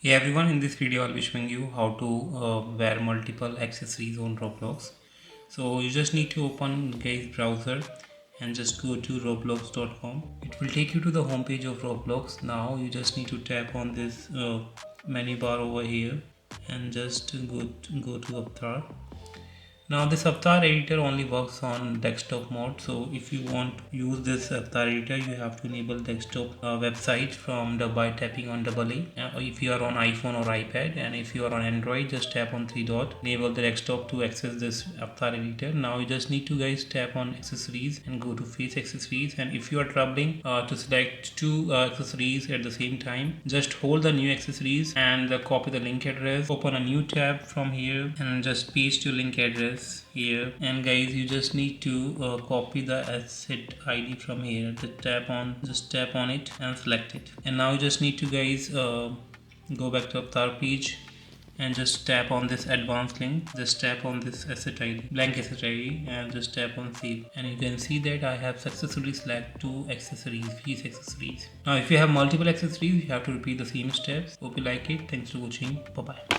Hey everyone, in this video I'll be showing you how to wear multiple accessories on Roblox. So you just need to open guys browser and just go to roblox.com. It will take you to the homepage of Roblox. Now you just need to tap on this menu bar over here and just go to Avatar. Now this avatar editor only works on desktop mode, so if you want to use this avatar editor you have to enable desktop website from the by tapping on double A. If you are on iPhone or iPad, and if you are on Android just tap on three dot, enable the desktop to access this avatar editor. Now you just need to guys tap on accessories and go to face accessories, and if you are troubling to select two accessories at the same time, just hold the new accessories and copy the link address, open a new tab from here and just paste your link address here. And guys, you just need to copy the asset ID from here. Just tap on it and select it, and now you just need to guys go back to avatar page and just tap on this advanced link. Just tap on this asset ID, blank asset ID, and just tap on save, and you can see that I have successfully selected two accessories, these accessories. Now if you have multiple accessories you have to repeat the same steps. Hope you like it. Thanks for watching. Bye bye.